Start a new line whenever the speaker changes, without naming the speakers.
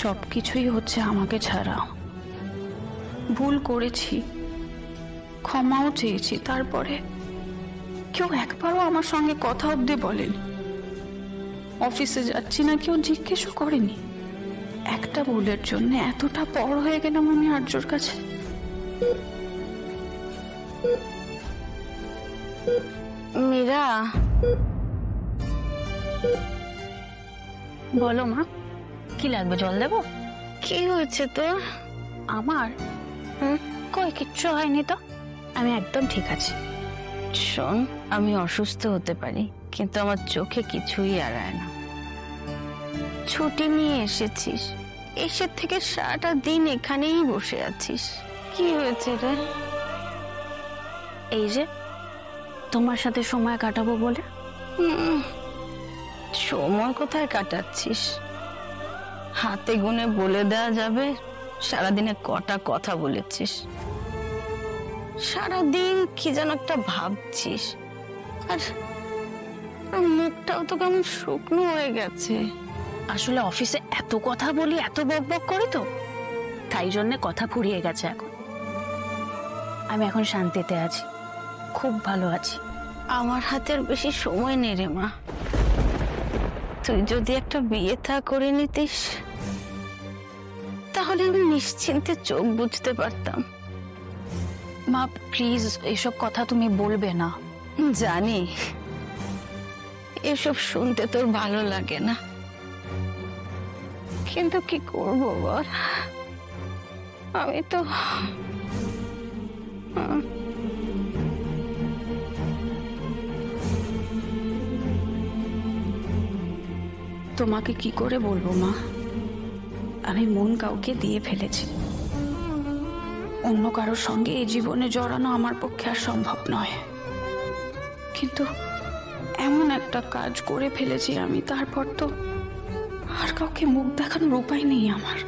সবকিছুই হচ্ছে আমাকে ছাড়া। ভুল করেছি, ক্ষমাও চেয়েছি, তারপরে কেউ একবারও আমার সঙ্গে কথা অব্দি বলেনি। অফিসে যাচ্ছি না কেউ জিজ্ঞেসও করেনি। একটা ভুলের জন্য এতটা পর হয়ে গেলাম আমি আর্যর কাছে।
মীরা,
বলো মা,
কি লাগবে? জল দেবো? কি হয়েছে তোর?
আমার কই কিচ্ছু হয়নি তো, আমি একদম ঠিক আছি।
শোন, আমি অসুস্থ হতে পারি, কিন্তু আমার চোখে কিছুই এড়ায় না। ছুটি নিয়ে এসেছিস, এসে থেকে সারাটা দিন এখানেই বসে আছিস। কি হয়েছে রে?
এই যে তোমার সাথে সময় কাটাবো বলে।
সময় কোথায় কাটাচ্ছিস? হাতে গুনে বলে দেওয়া যাবে সারাদিনে কটা কথা বলেছিস। সারাদিন কি যেন একটা ভাবছিস, আর মুখটাও তো কেমন শুকনো হয়ে গেছে।
আসলে অফিসে এত কথা বলি, এত বক বক করি তো, তাই জন্য কথা ফুরিয়ে গেছে। এখন আমি এখন শান্তিতে আছি, খুব ভালো আছি।
আমার হাতের বেশি সময় নেই রে মা। তুই যদি একটা বিয়ে থা করে নিতিস, তাহলে আমি নিশ্চিন্তে চোখ বুঝতে পারতাম।
মা প্লিজ, এসব কথা তুমি বলবে না।
জানি এসব শুনতে তোর ভালো লাগে না, কিন্তু কি করবো বল? আমি তো
তোমাকে কি করে বলবো মা, আমি মন কাউকে দিয়ে ফেলেছি। অন্য কারোর সঙ্গে এই জীবনে জড়ানো আমার পক্ষে আর সম্ভব নয়, কিন্তু এমন একটা কাজ করে ফেলেছি আমি, তারপর তো আর কাউকে মুখ দেখানোর উপায় নেই আমার।